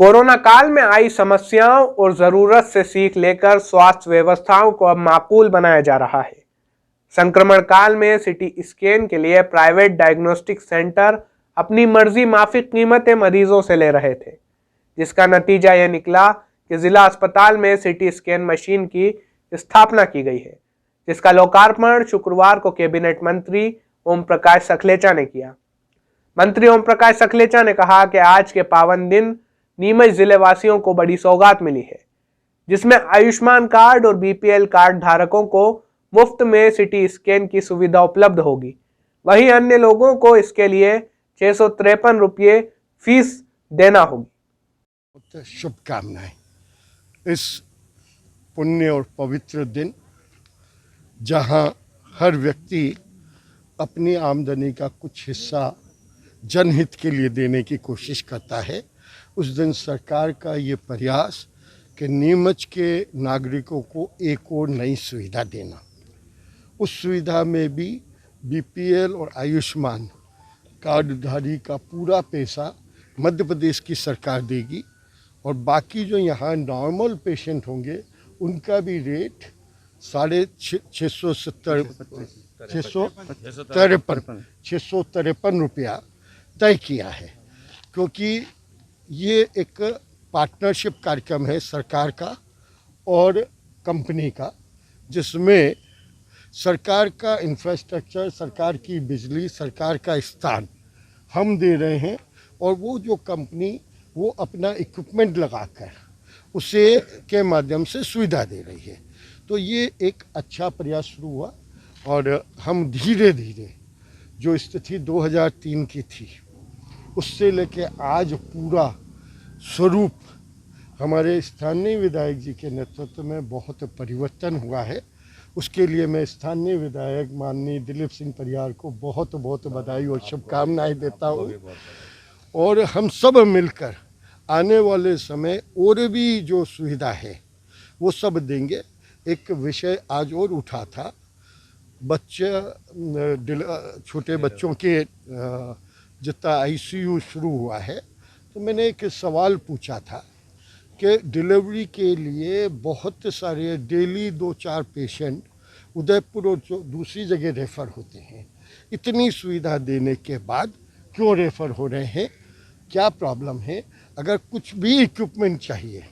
Corona काल में आई समस्याओं और जरूरत से सीख लेकर स्वास्थ्य व्यवस्थाओं को अब माकूल बनाया जा रहा है। संक्रमण काल में सिटी स्कैन के लिए प्राइवेट डायग्नोस्टिक सेंटर अपनी मर्जी माफिक कीमतें मरीजों से ले रहे थे, जिसका नतीजा यह निकला कि जिला अस्पताल में सिटी स्कैन मशीन की स्थापना की गई है, जिसका लोकार्पण शुक्रवार को कैबिनेट मंत्री ओम प्रकाश सखलेचा ने किया। मंत्री ओम प्रकाश सखलेचा ने कहा कि आज के पावन दिन नीमच जिले वासियों को बड़ी सौगात मिली है, जिसमें आयुष्मान कार्ड और बीपीएल कार्ड धारकों को मुफ्त में सिटी स्कैन की सुविधा उपलब्ध होगी। वहीं अन्य लोगों को इसके लिए 653 रुपये फीस देना होगी। शुभकामनाएं इस पुण्य और पवित्र दिन, जहां हर व्यक्ति अपनी आमदनी का कुछ हिस्सा जनहित के लिए देने की कोशिश करता है, उस दिन सरकार का ये प्रयास कि नीमच के नागरिकों को एक और नई सुविधा देना, उस सुविधा में भी बीपीएल और आयुष्मान कार्डधारी का पूरा पैसा मध्य प्रदेश की सरकार देगी और बाकी जो यहाँ नॉर्मल पेशेंट होंगे उनका भी रेट 653 रुपया तय किया है, क्योंकि ये एक पार्टनरशिप कार्यक्रम है सरकार का और कंपनी का, जिसमें सरकार का इंफ्रास्ट्रक्चर, सरकार की बिजली, सरकार का स्थान हम दे रहे हैं और वो जो कंपनी वो अपना इक्विपमेंट लगाकर उसे के माध्यम से सुविधा दे रही है। तो ये एक अच्छा प्रयास शुरू हुआ और हम धीरे धीरे जो स्थिति 2003 की थी उससे लेके आज पूरा स्वरूप हमारे स्थानीय विधायक जी के नेतृत्व में बहुत परिवर्तन हुआ है। उसके लिए मैं स्थानीय विधायक माननीय दिलीप सिंह परिहार को बहुत बहुत बधाई और शुभकामनाएं देता हूँ और हम सब मिलकर आने वाले समय और भी जो सुविधा है वो सब देंगे। एक विषय आज और उठा था, छोटे बच्चों के जितना आईसीयू शुरू हुआ है, तो मैंने एक सवाल पूछा था कि डिलीवरी के लिए बहुत सारे डेली 2-4 पेशेंट उदयपुर और जो दूसरी जगह रेफ़र होते हैं, इतनी सुविधा देने के बाद क्यों रेफ़र हो रहे हैं, क्या प्रॉब्लम है? अगर कुछ भी इक्विपमेंट चाहिए,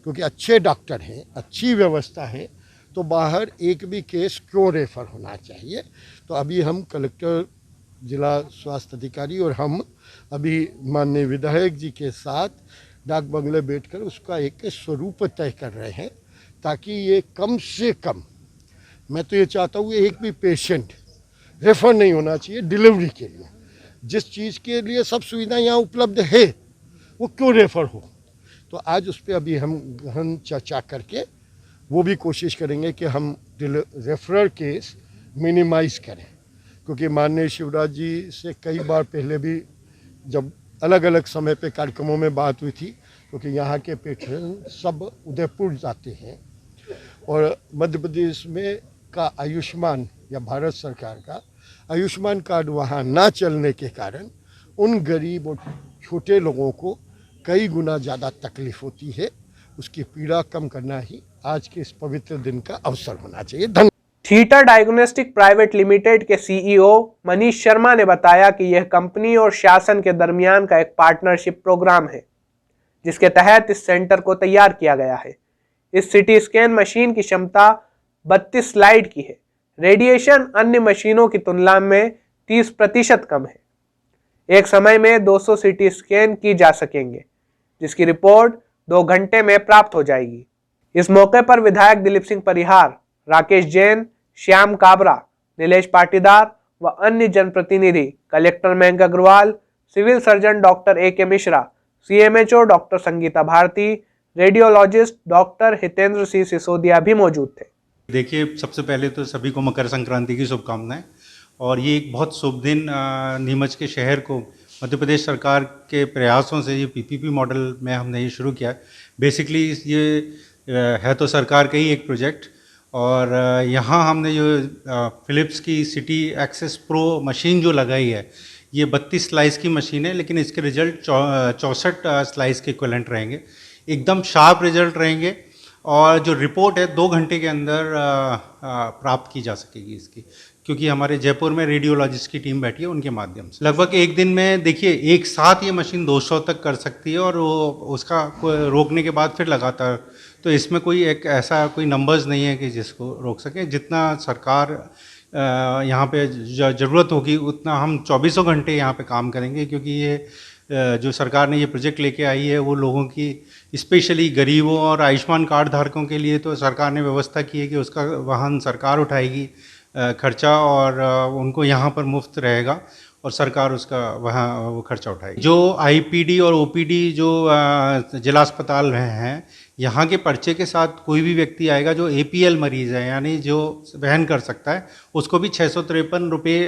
क्योंकि अच्छे डॉक्टर हैं, अच्छी व्यवस्था है, तो बाहर एक भी केस क्यों रेफ़र होना चाहिए? तो अभी हम कलेक्टर, जिला स्वास्थ्य अधिकारी और हम अभी माननीय विधायक जी के साथ डाक बंगले बैठकर उसका एक स्वरूप तय कर रहे हैं, ताकि ये कम से कम, मैं तो ये चाहता हूँ एक भी पेशेंट रेफ़र नहीं होना चाहिए डिलीवरी के लिए। जिस चीज़ के लिए सब सुविधा यहाँ उपलब्ध है वो क्यों रेफ़र हो? तो आज उस पर अभी हम गहन चर्चा करके वो भी कोशिश करेंगे कि हम रेफरल केस मिनिमाइज़ करें, क्योंकि माननीय शिवराज जी से कई बार पहले भी जब अलग अलग समय पे कार्यक्रमों में बात हुई थी, क्योंकि यहाँ के पेशेंट सब उदयपुर जाते हैं और मध्य प्रदेश में का आयुष्मान या भारत सरकार का आयुष्मान कार्ड वहाँ ना चलने के कारण उन गरीब और छोटे लोगों को कई गुना ज़्यादा तकलीफ होती है। उसकी पीड़ा कम करना ही आज के इस पवित्र दिन का अवसर होना चाहिए। धन्यवाद। थीटा डायग्नोस्टिक प्राइवेट लिमिटेड के सीईओ मनीष शर्मा ने बताया कि यह कंपनी और शासन के दरमियान का एक पार्टनरशिप प्रोग्राम है, जिसके तहत इस सेंटर को तैयार किया गया है। इस सिटी स्कैन मशीन की क्षमता 32 स्लाइड की है। रेडिएशन अन्य मशीनों की तुलना में 30% कम है। एक समय में 200 सिटी स्कैन की जा सकेंगे, जिसकी रिपोर्ट 2 घंटे में प्राप्त हो जाएगी। इस मौके पर विधायक दिलीप सिंह परिहार, राकेश जैन, श्याम काबरा, नीलेश पाटीदार व अन्य जनप्रतिनिधि, collector Mayank Agrawal, civil surgeon doctor A K. Mishra, CMHO doctor Sangeeta Bharti, radiologist doctor Hitendra Singh Sisodia भी मौजूद थे। देखिए, सबसे पहले तो सभी को मकर संक्रांति की शुभकामनाएं। और ये एक बहुत शुभ दिन नीमच के शहर को मध्य प्रदेश सरकार के प्रयासों से ये पीपीपी मॉडल में हमने ये शुरू किया। बेसिकली ये है तो सरकार का ही एक प्रोजेक्ट, और यहाँ हमने जो फिलिप्स की सिटी एक्सेस प्रो मशीन जो लगाई है, ये 32 स्लाइस की मशीन है, लेकिन इसके रिजल्ट 64 स्लाइस के इक्विवेलेंट रहेंगे। एकदम शार्प रिजल्ट रहेंगे और जो रिपोर्ट है 2 घंटे के अंदर प्राप्त की जा सकेगी इसकी, क्योंकि हमारे जयपुर में रेडियोलॉजिस्ट की टीम बैठी है उनके माध्यम से। लगभग एक दिन में देखिए एक साथ ये मशीन 200 तक कर सकती है और वो उसका रोकने के बाद फिर लगातार, तो इसमें कोई एक ऐसा कोई नंबर्स नहीं है कि जिसको रोक सकें। जितना सरकार यहाँ पे ज़रूरत होगी उतना हम 24 घंटे यहाँ पे काम करेंगे, क्योंकि ये जो सरकार ने ये प्रोजेक्ट लेके आई है वो लोगों की, स्पेशली गरीबों और आयुष्मान कार्ड धारकों के लिए तो सरकार ने व्यवस्था की है कि उसका वाहन सरकार उठाएगी खर्चा, और उनको यहाँ पर मुफ्त रहेगा और सरकार उसका वहाँ वो खर्चा उठाएगी। जो आईपीडी और ओपीडी जो जिला अस्पताल में हैं, यहाँ के पर्चे के साथ कोई भी व्यक्ति आएगा जो एपीएल मरीज़ है, यानी जो वहन कर सकता है, उसको भी 653 रुपये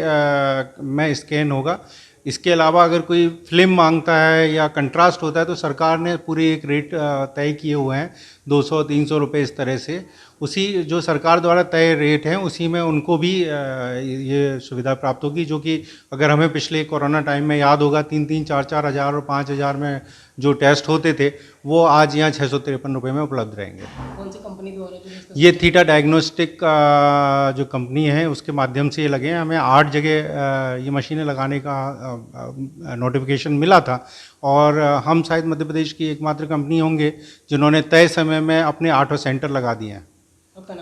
में स्कैन होगा। इसके अलावा अगर कोई फिल्म मांगता है या कंट्रास्ट होता है तो सरकार ने पूरे एक रेट तय किए हुए हैं, 200-300 रुपये इस तरह से। उसी जो सरकार द्वारा तय रेट हैं उसी में उनको भी ये सुविधा प्राप्त होगी, जो कि अगर हमें पिछले कोरोना टाइम में याद होगा 3-3, 4-4 हज़ार और 5 हज़ार में जो टेस्ट होते थे वो आज यहाँ 653 रुपये में उपलब्ध रहेंगे। कौन सी कंपनी द्वारा ये थीटा डायग्नोस्टिक जो कंपनी है उसके माध्यम से ये लगे हैं। हमें 8 जगह ये मशीनें लगाने का नोटिफिकेशन मिला था और हम शायद मध्य प्रदेश की एकमात्र कंपनी होंगे जिन्होंने तय समय में अपने 8 सेंटर लगा दिए हैं। आपका नाम?